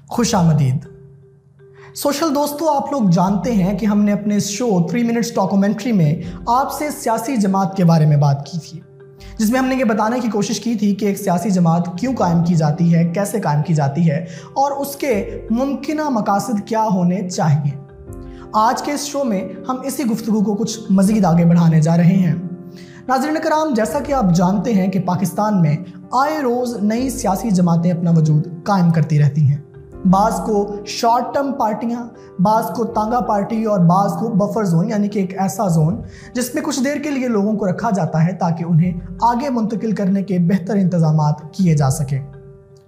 खुश आमदीद। सोशल दोस्तों, आप लोग जानते हैं कि हमने अपने इस शो 3 मिनट्स डॉक्यूमेंट्री में आपसे सियासी जमात के बारे में बात की थी, जिसमें हमने ये बताने की कोशिश की थी कि एक सियासी जमात क्यों कायम की जाती है, कैसे कायम की जाती है और उसके मुमकिना मकासद क्या होने चाहिए। आज के इस शो में हम इसी गुफ्तगू को कुछ मज़ीद आगे बढ़ाने जा रहे हैं। नाज़रीन कराम, जैसा कि आप जानते हैं कि पाकिस्तान में आए रोज़ नई सियासी जमातें अपना वजूद कायम करती रहती हैं। बाज़ को शॉर्ट टर्म पार्टियां, बाज़ को तांगा पार्टी और बाज़ को बफर जोन, यानी कि एक ऐसा जोन जिसमें कुछ देर के लिए लोगों को रखा जाता है ताकि उन्हें आगे मुंतकिल करने के बेहतर इंतजामात किए जा सकें।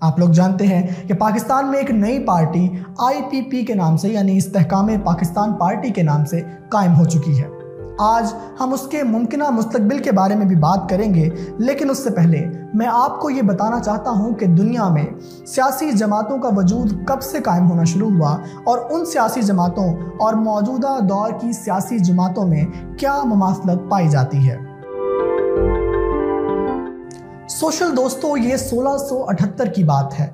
आप लोग जानते हैं कि पाकिस्तान में एक नई पार्टी IPP के नाम से, यानी इस्तेहकाम पाकिस्तान पार्टी के नाम से कायम हो चुकी है। आज हम उसके मुमकिना मुस्तकबिल के बारे में भी बात करेंगे, लेकिन उससे पहले मैं आपको ये बताना चाहता हूँ कि दुनिया में सियासी जमातों का वजूद कब से कायम होना शुरू हुआ और उन सियासी जमातों और मौजूदा दौर की सियासी जमातों में क्या मुमासलत पाई जाती है। सोशल दोस्तों, ये 1678 की बात है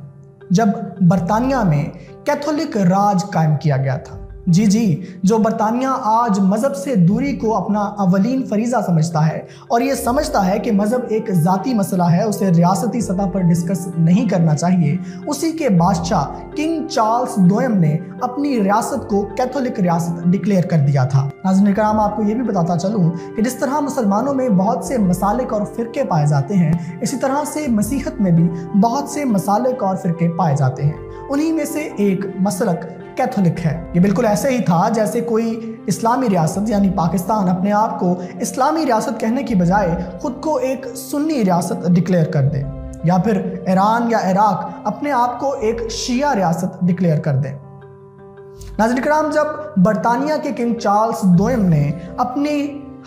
जब बरतानिया में कैथोलिक राज कायम किया गया था। जी, जो बरतानिया आज मज़हब से दूरी को अपना अवलीन फरीज़ा समझता है और ये समझता है कि मज़हब एक ज़ाती मसला है, उसे रियासती सतह पर डिस्कस नहीं करना चाहिए, उसी के बादशाह किंग चार्ल्स दोयम ने अपनी रियासत को कैथोलिक रियासत डिक्लेयर कर दिया था। नाज़रीन कराम, आपको ये भी बताता चलूँ कि जिस तरह मुसलमानों में बहुत से मसालिक और फ़िरके पाए जाते हैं, इसी तरह से मसीहत में भी बहुत से मसालिक और फ़िरके पाए जाते हैं। उन्हीं में से एक मसलक कैथोलिक है। ये बिल्कुल ऐसे ही था जैसे कोई इस्लामी रियासत यानी पाकिस्तान अपने आप को इस्लामी रियासत कहने की बजाय खुद को एक सुन्नी रियासत डिक्लेयर कर दे, या फिर ईरान या इराक अपने आप को एक शिया रियासत डिक्लेयर कर दे। नाज़रीन कराम, जब बरतानिया के किंग चार्ल्स दोयम ने अपनी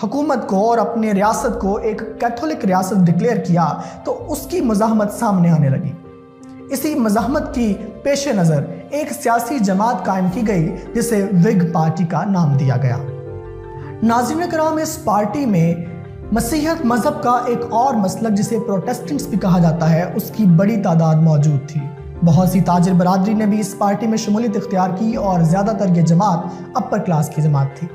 हुकूमत को और अपनी रियासत को एक कैथोलिक रियासत डिक्लेयर किया तो उसकी मज़ाहमत सामने आने लगी। इसी मज़ाहमत की पेश नज़र एक सियासी जमात कायम की गई जिसे विग पार्टी का नाम दिया गया। नाज़रीन कराम, इस पार्टी में मसीहत मज़हब का एक और मसलक जिसे प्रोटेस्टेंट्स भी कहा जाता है, उसकी बड़ी तादाद मौजूद थी। बहुत सी ताजिर बरादरी ने भी इस पार्टी में शमूलियत इख्तियार की और ज़्यादातर ये जमात अपर क्लास की जमात थी।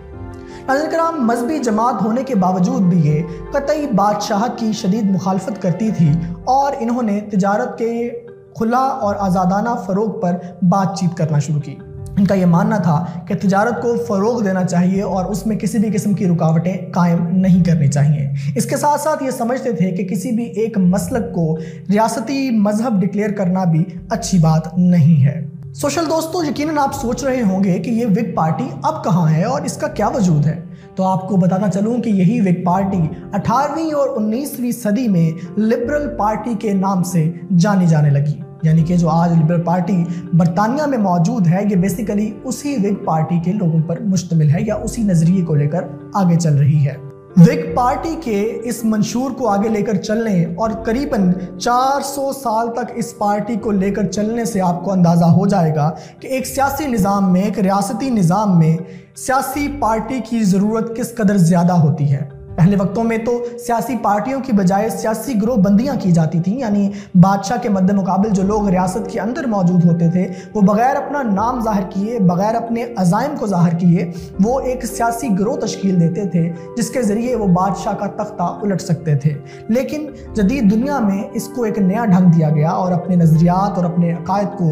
नाज़रीन कराम, मजहबी जमात होने के बावजूद भी ये कतई बादशाह की शदीद मुखालफत करती थी और इन्होंने तिजारत के खुला और आज़ादाना फ़रोग पर बातचीत करना शुरू की। इनका ये मानना था कि तिजारत को फ़रोग देना चाहिए और उसमें किसी भी किस्म की रुकावटें कायम नहीं करनी चाहिए। इसके साथ साथ ये समझते थे कि किसी भी एक मसलक को रियासती मज़हब डिक्लेयर करना भी अच्छी बात नहीं है। सोशल दोस्तों, यकीनन आप सोच रहे होंगे कि ये विग पार्टी अब कहाँ है और इसका क्या वजूद है। तो आपको बताना चलूँ कि यही विग पार्टी 18वीं और 19वीं सदी में लिबरल पार्टी के नाम से जानी जाने लगी। यानी कि जो आज लिबरल पार्टी बरतानिया में मौजूद है, ये बेसिकली उसी विग पार्टी के लोगों पर मुश्तमिल है या उसी नज़रिए को लेकर आगे चल रही है। विग पार्टी के इस मंशूर को आगे लेकर चलने और करीबन 400 साल तक इस पार्टी को लेकर चलने से आपको अंदाज़ा हो जाएगा कि एक सियासी निज़ाम में, एक रियासती निज़ाम में सियासी पार्टी की ज़रूरत किस कदर ज़्यादा होती है। पहले वक्तों में तो सियासी पार्टियों की बजाय सियासी ग्रोह बंदियाँ की जाती थीं, यानी बादशाह के मद्दे मुकाबिल जो लोग रियासत के अंदर मौजूद होते थे वो बग़ैर अपना नाम ज़ाहिर किए, बग़ैर अपने अज़ाइम को ज़ाहिर किए वो एक सियासी ग्रोह तश्कील देते थे जिसके ज़रिए वो बादशाह का तख्ता उलट सकते थे। लेकिन जदीद दुनिया में इसको एक नया ढंग दिया गया और अपने नज़रियात और अपने अकायद को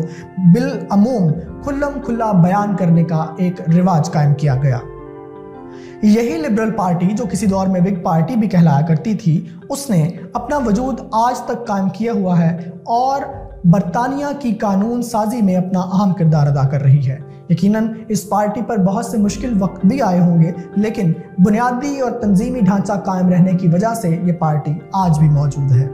बिलअमूम खुल्लम खुल्ला बयान करने का एक रिवाज कायम किया गया। यही लिबरल पार्टी, जो किसी दौर में विग पार्टी भी कहलाया करती थी, उसने अपना वजूद आज तक कायम किया हुआ है और बरतानिया की कानून साजी में अपना अहम किरदार अदा कर रही है। यकीनन इस पार्टी पर बहुत से मुश्किल वक्त भी आए होंगे, लेकिन बुनियादी और तंजीमी ढांचा कायम रहने की वजह से ये पार्टी आज भी मौजूद है।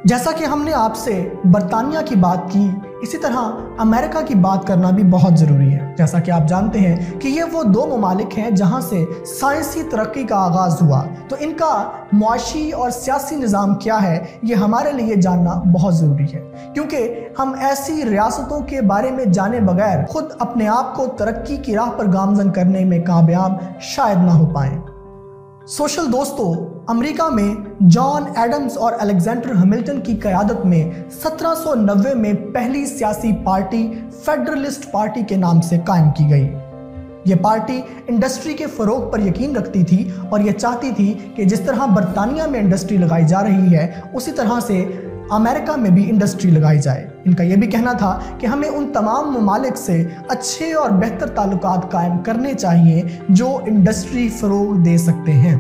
जैसा कि हमने आपसे बरतानिया की बात की, इसी तरह अमेरिका की बात करना भी बहुत ज़रूरी है। जैसा कि आप जानते हैं कि ये वो दो ममालिक हैं जहां से साइंसी तरक्की का आगाज़ हुआ, तो इनका मुआशी और सियासी निज़ाम क्या है ये हमारे लिए जानना बहुत ज़रूरी है, क्योंकि हम ऐसी रियासतों के बारे में जाने बगैर खुद अपने आप को तरक्की की राह पर गामज़न करने में कामयाब शायद ना हो पाएँ। सोशल दोस्तों, अमेरिका में जॉन एडम्स और अलेक्जेंडर हैमिल्टन की क़यादत में 1790 में पहली सियासी पार्टी फेडरलिस्ट पार्टी के नाम से कायम की गई। ये पार्टी इंडस्ट्री के फ़रोग पर यकीन रखती थी और ये चाहती थी कि जिस तरह बरतानिया में इंडस्ट्री लगाई जा रही है उसी तरह से अमेरिका में भी इंडस्ट्री लगाई जाए। इनका यह भी कहना था कि हमें उन तमाम ममालिक से अच्छे और बेहतर ताल्लुकात कायम करने चाहिए जो इंडस्ट्री फ़रोग दे सकते हैं।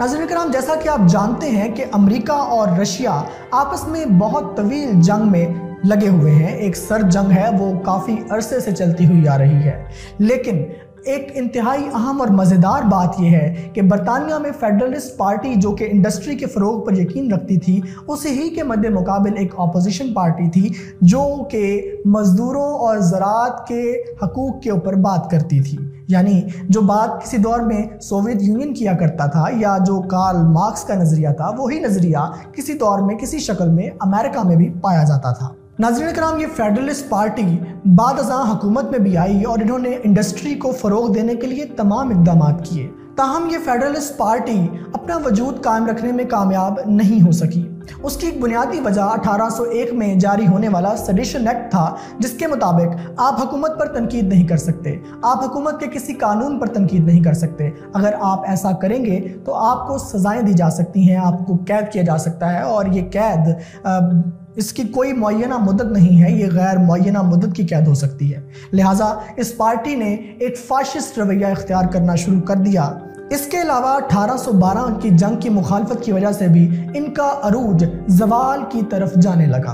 नाज़रीन किराम, जैसा कि आप जानते हैं कि अमेरिका और रशिया आपस में बहुत तवील जंग में लगे हुए हैं। एक सर जंग है, वो काफ़ी अरसे से चलती हुई आ रही है। लेकिन एक इंतहाई अहम और मज़ेदार बात यह है कि बरतानिया में फेडरलिस्ट पार्टी जो कि इंडस्ट्री के फ़रोग पर यकीन रखती थी, उसी ही के मद्दे मुकाबिल एक अपोजिशन पार्टी थी जो कि मज़दूरों और ज़राअत के हकूक़ के ऊपर बात करती थी। यानी जो बात किसी दौर में सोवियत यूनियन किया करता था या जो कार्ल मार्क्स का नज़रिया था, वही नज़रिया किसी दौर में किसी शक्ल में अमेरिका में भी पाया जाता था। नाज़रीन कराम, ये फेडरलिस्ट पार्टी बाद अज़ां हुकूमत में भी आई और इन्होंने इंडस्ट्री को फ़रोग देने के लिए तमाम इक़दाम किए। ताहम ये फेडरलिस्ट पार्टी अपना वजूद कायम रखने में कामयाब नहीं हो सकी। उसकी एक बुनियादी वजह 1801 में जारी होने वाला सेडिशन एक्ट था, जिसके मुताबिक आप हुकूमत पर तनकीद नहीं कर सकते, आप हुकूमत के किसी कानून पर तनकीद नहीं कर सकते। अगर आप ऐसा करेंगे तो आपको सज़ाएं दी जा सकती हैं, आपको कैद किया जा सकता है और ये कैद इसकी कोई मुअय्यना मुद्दत नहीं है, ये गैर मुअय्यना मुद्दत की कैद हो सकती है। लिहाजा इस पार्टी ने एक फाशिस्ट रवैया इख्तियार करना शुरू कर दिया। इसके अलावा 1812 की जंग की मुखालफत की वजह से भी इनका अरूज ज़वाल की तरफ जाने लगा।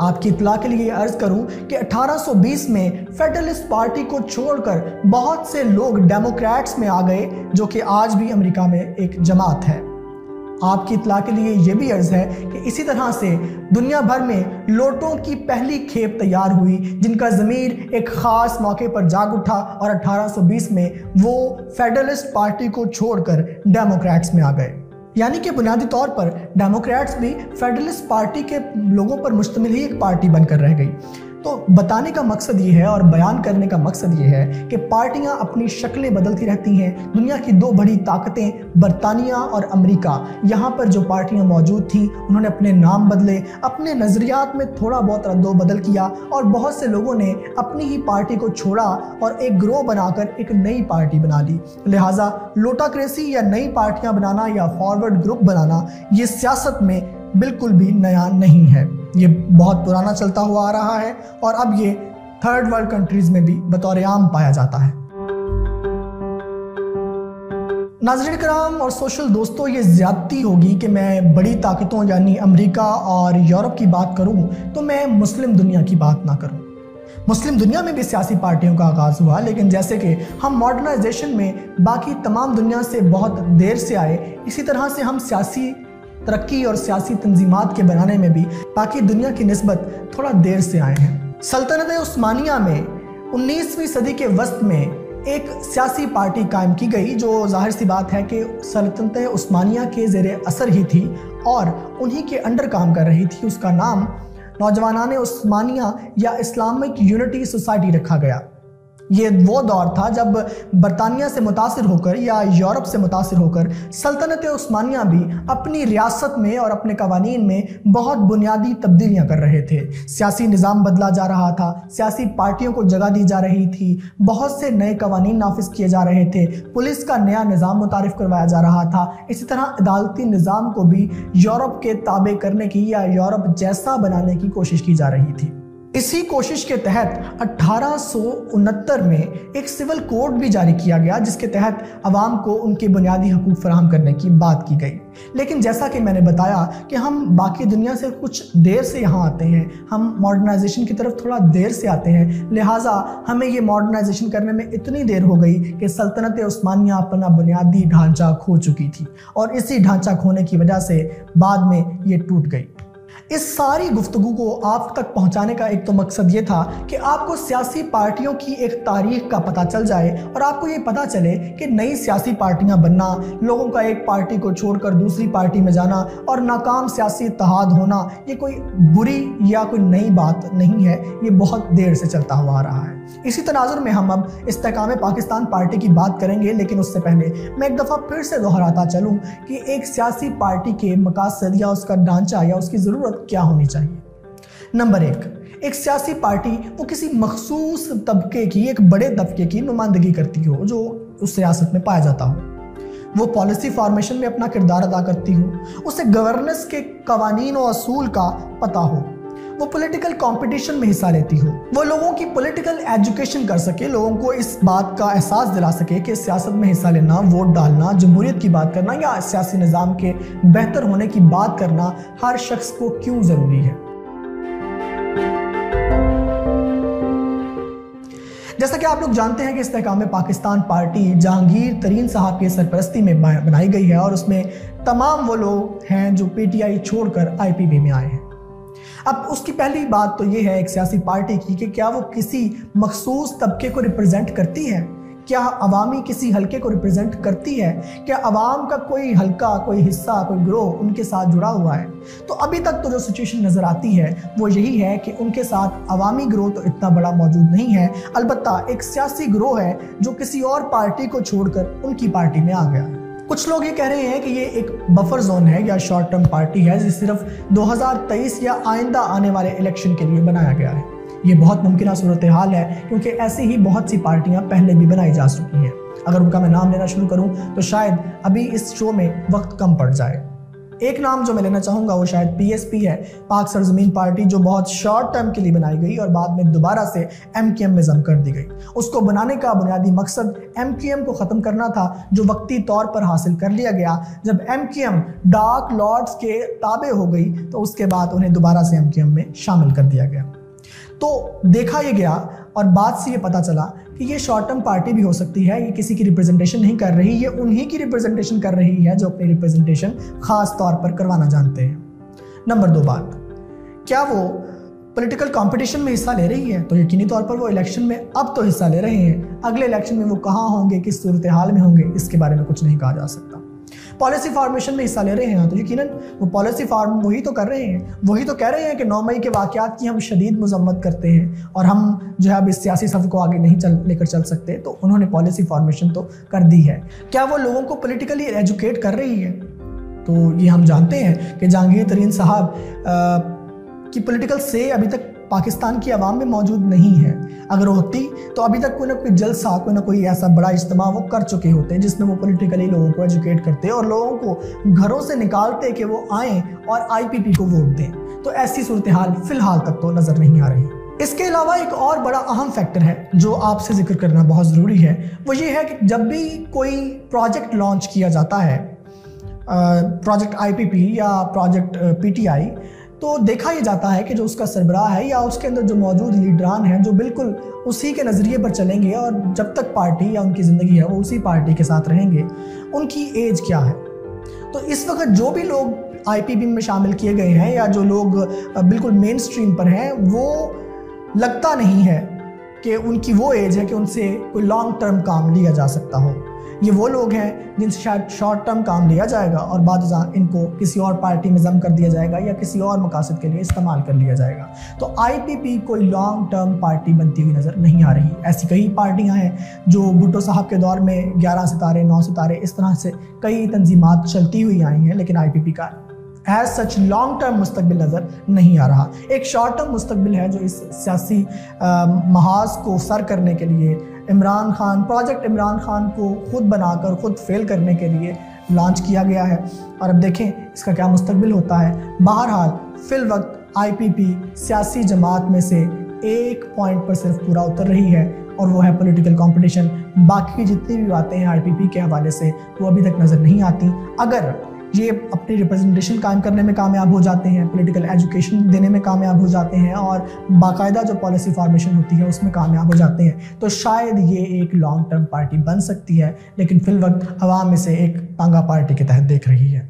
आपकी इत्तला के लिए अर्ज़ करूं कि 1820 में फेडरलिस्ट पार्टी को छोड़कर बहुत से लोग डेमोक्रेट्स में आ गए, जो कि आज भी अमेरिका में एक जमात है। आपकी इत्तला के लिए यह भी अर्ज़ है कि इसी तरह से दुनिया भर में लोटों की पहली खेप तैयार हुई, जिनका ज़मीर एक ख़ास मौके पर जाग उठा और 1820 में वो फेडरलिस्ट पार्टी को छोड़कर डेमोक्रेट्स में आ गए। यानी कि बुनियादी तौर पर डेमोक्रेट्स भी फेडरलिस्ट पार्टी के लोगों पर मुश्तमिल ही एक पार्टी बनकर रह गई। तो बताने का मकसद ये है और बयान करने का मकसद ये है कि पार्टियां अपनी शक्लें बदलती रहती हैं। दुनिया की दो बड़ी ताकतें बरतानिया और अमेरिका, यहाँ पर जो पार्टियां मौजूद थीं उन्होंने अपने नाम बदले, अपने नज़रियात में थोड़ा बहुत रद्दो बदल किया और बहुत से लोगों ने अपनी ही पार्टी को छोड़ा और एक ग्रोह बनाकर एक नई पार्टी बना ली। लिहाजा लोटाक्रेसी या नई पार्टियां बनाना या फॉरवर्ड ग्रुप बनाना ये सियासत में बिल्कुल भी नया नहीं है। ये बहुत पुराना चलता हुआ आ रहा है और अब ये थर्ड वर्ल्ड कंट्रीज़ में भी बतौर आम पाया जाता है। नाज़रीन कराम और सोशल दोस्तों, ये ज़्यादती होगी कि मैं बड़ी ताकतों यानी अमेरिका और यूरोप की बात करूं तो मैं मुस्लिम दुनिया की बात ना करूं। मुस्लिम दुनिया में भी सियासी पार्टियों का आगाज़ हुआ, लेकिन जैसे कि हम मॉडर्नाइजेशन में बाकी तमाम दुनिया से बहुत देर से आए, इसी तरह से हम सियासी तरक्की और सियासी तंजीमात के बनाने में भी बाकी दुनिया की निस्बत थोड़ा देर से आए हैं। सल्तनत उस्मानिया में 19वीं सदी के वस्त में एक सियासी पार्टी कायम की गई, जो जाहिर सी बात है कि सल्तनत उस्मानिया के ज़ेरे असर ही थी और उन्हीं के अंडर काम कर रही थी। उसका नाम नौजवानान उस्मानिया या इस्लामिक यूनिटी सोसाइटी रखा गया। ये वो दौर था जब बरतानिया से मुतासिर होकर या यूरोप से मुतासिर होकर सल्तनत उस्मानिया भी अपनी रियासत में और अपने कवानीन में बहुत बुनियादी तब्दीलियां कर रहे थे। सियासी निज़ाम बदला जा रहा था, सियासी पार्टियों को जगह दी जा रही थी, बहुत से नए कवानीन नाफिज किए जा रहे थे, पुलिस का नया निज़ाम मुतारिफ करवाया जा रहा था। इसी तरह अदालती निज़ाम को भी यूरोप के ताबे करने की या यूरोप जैसा बनाने की कोशिश की जा रही थी। इसी कोशिश के तहत 1869 में एक सिविल कोड भी जारी किया गया, जिसके तहत अवाम को उनके बुनियादी हकूक़ फराहम करने की बात की गई। लेकिन जैसा कि मैंने बताया कि हम बाकी दुनिया से कुछ देर से यहाँ आते हैं, हम मॉडर्नाइजेशन की तरफ थोड़ा देर से आते हैं, लिहाजा हमें ये मॉडर्नाइजेशन करने में इतनी देर हो गई कि सल्तनत उस्मानिया अपना बुनियादी ढांचा खो चुकी थी और इसी ढांचा खोने की वजह से बाद में ये टूट गई। इस सारी गुफ्तगू को आप तक पहुंचाने का एक तो मकसद ये था कि आपको सियासी पार्टियों की एक तारीख का पता चल जाए और आपको ये पता चले कि नई सियासी पार्टियां बनना, लोगों का एक पार्टी को छोड़कर दूसरी पार्टी में जाना और नाकाम सियासी इत्तेहाद होना, ये कोई बुरी या कोई नई बात नहीं है, ये बहुत देर से चलता हुआ आ रहा है। इसी तनाजुर में हम अब इस्तेकाम पाकिस्तान पार्टी की बात करेंगे, लेकिन उससे पहले मैं एक दफ़ा फिर से दोहराता चलूँ कि एक सियासी पार्टी के मकासद या उसका ढांचा या उसकी ज़रूरत क्या होनी चाहिए। नंबर एक सियासी पार्टी वो किसी मखसूस तबके की, एक बड़े तबके की नुमाइंदगी करती हो जो उस सियासत में पाया जाता हो, वो पॉलिसी फॉर्मेशन में अपना किरदार अदा करती हो, उसे गवर्नेंस के कवानीन और असूल का पता हो, वो पॉलिटिकल कंपटीशन में हिस्सा लेती हो, वो लोगों की पॉलिटिकल एजुकेशन कर सके, लोगों को इस बात का एहसास दिला सके कि सियासत में हिस्सा लेना, वोट डालना, जमहूरियत की बात करना या सियासी निज़ाम के बेहतर होने की बात करना हर शख्स को क्यों ज़रूरी है। जैसा कि आप लोग जानते हैं कि इस्तेकाम पाकिस्तान पार्टी जहांगीर तरीन साहब की सरपरस्ती में बनाई गई है और उसमें तमाम वो लोग हैं जो पीटीआई छोड़कर आईपीपी में आए हैं। अब उसकी पहली बात तो ये है एक सियासी पार्टी की कि क्या वो किसी मखसूस तबके को रिप्रेजेंट करती है, क्या अवामी किसी हलके को रिप्रेजेंट करती है, क्या अवाम का कोई हलका, कोई हिस्सा, कोई ग्रोह उनके साथ जुड़ा हुआ है। तो अभी तक तो जो सिचुएशन नज़र आती है वो यही है कि उनके साथ अवामी ग्रोह तो इतना बड़ा मौजूद नहीं है, अलबत्ता एक सियासी ग्रोह है जो किसी और पार्टी को छोड़कर उनकी पार्टी में आ गया है। कुछ लोग ये कह रहे हैं कि ये एक बफर जोन है या शॉर्ट टर्म पार्टी है जो सिर्फ 2023 या आइंदा आने वाले इलेक्शन के लिए बनाया गया है। ये बहुत मुमकिन सूरत हाल है क्योंकि ऐसी ही बहुत सी पार्टियां पहले भी बनाई जा चुकी हैं। अगर उनका मैं नाम लेना शुरू करूं तो शायद अभी इस शो में वक्त कम पड़ जाए। एक नाम जो मैं लेना चाहूँगा वो शायद पीएसपी है, पाक सरजमीन पार्टी, जो बहुत शॉर्ट टर्म के लिए बनाई गई और बाद में दोबारा से एमक्यूएम में जम कर दी गई। उसको बनाने का बुनियादी मकसद एमक्यूएम को ख़त्म करना था जो वक्ती तौर पर हासिल कर लिया गया। जब एमक्यूएम डार्क लॉर्ड्स के ताबे हो गई तो उसके बाद उन्हें दोबारा से एमक्यूएम में शामिल कर दिया गया। तो देखा ये गया और बात से ये पता चला कि ये शॉर्ट टर्म पार्टी भी हो सकती है, ये किसी की रिप्रेजेंटेशन नहीं कर रही, ये उन्हीं की रिप्रेजेंटेशन कर रही है जो अपनी रिप्रेजेंटेशन खास तौर पर करवाना जानते हैं। नंबर 2 बात, क्या वो पॉलिटिकल कंपटीशन में हिस्सा ले रही है? तो यकीनी तौर पर वो इलेक्शन में अब तो हिस्सा ले रहे हैं, अगले इलेक्शन में वो कहाँ होंगे, किस सूरत हाल में होंगे, इसके बारे में कुछ नहीं कहा जा सकता। पॉलिसी फॉर्मेशन में हिस्सा ले रहे हैं तो यकीनन वो पॉलिसी फॉर्म वही तो कर रहे हैं, वही तो कह रहे हैं कि 9 मई के वाक़यात की हम शदीद मज़म्मत करते हैं और हम जो है अब इस सियासी सफ़ को आगे नहीं लेकर चल सकते। तो उन्होंने पॉलिसी फॉर्मेशन तो कर दी है। क्या वो लोगों को पॉलिटिकली एजुकेट कर रही है? तो ये हम जानते हैं कि जहांगीर तरीन साहब की पॉलिटिकल से अभी तक पाकिस्तान की आवाम में मौजूद नहीं है। अगर होती तो अभी तक कोई ना कोई जलसा, कोई ना कोई ऐसा बड़ा इज्तिमा वो कर चुके होते जिसमें वो पॉलिटिकली लोगों को एजुकेट करते और लोगों को घरों से निकालते कि वो आएँ और आईपीपी को वोट दें। तो ऐसी सूरत हाल फिलहाल तक तो नज़र नहीं आ रही। इसके अलावा एक और बड़ा अहम फैक्टर है जो आपसे जिक्र करना बहुत ज़रूरी है, वो ये है कि जब भी कोई प्रोजेक्ट लॉन्च किया जाता है, प्रोजेक्ट आईपीपी या प्रोजेक्ट पीटीआई, तो देखा ही जाता है कि जो उसका सरबराह है या उसके अंदर जो मौजूद लीडरान हैं जो बिल्कुल उसी के नज़रिए पर चलेंगे और जब तक पार्टी या उनकी ज़िंदगी है वो उसी पार्टी के साथ रहेंगे, उनकी एज क्या है। तो इस वक्त जो भी लोग आईपीपी में शामिल किए गए हैं या जो लोग बिल्कुल मेन स्ट्रीम पर हैं, वो लगता नहीं है कि उनकी वो एज है कि उनसे कोई लॉन्ग टर्म काम लिया जा सकता हो। ये वो लोग हैं जिनसे शायद शॉर्ट टर्म काम लिया जाएगा और बाद इनको किसी और पार्टी में जम कर दिया जाएगा या किसी और मकासद के लिए इस्तेमाल कर लिया जाएगा। तो आईपीपी कोई लॉन्ग टर्म पार्टी बनती हुई नज़र नहीं आ रही। ऐसी कई पार्टियां हैं जो भुट्टो साहब के दौर में 11 सितारे, 9 सितारे, इस तरह से कई तंजीमात चलती हुई आई हैं, लेकिन आईपीपी का एज सच लॉन्ग टर्म मुस्तकबिल नज़र नहीं आ रहा। एक शॉर्ट टर्म मुस्तकबिल है जो इस सियासी महाज को सर करने के लिए इमरान खान, प्रोजेक्ट इमरान खान को खुद बनाकर खुद फेल करने के लिए लॉन्च किया गया है और अब देखें इसका क्या मुस्तकबिल होता है। बहरहाल फिल वक्त आईपीपी सियासी जमात में से एक पॉइंट पर सिर्फ पूरा उतर रही है और वो है पॉलिटिकल कंपटीशन। बाकी जितनी भी बातें हैं आईपीपी के हवाले से वो अभी तक नज़र नहीं आती। अगर ये अपनी रिप्रेजेंटेशन कायम करने में कामयाब हो जाते हैं, पॉलिटिकल एजुकेशन देने में कामयाब हो जाते हैं और बाकायदा जो पॉलिसी फॉर्मेशन होती है उसमें कामयाब हो जाते हैं, तो शायद ये एक लॉन्ग टर्म पार्टी बन सकती है, लेकिन फिल वक्त अवाम में से एक तांगा पार्टी के तहत देख रही है।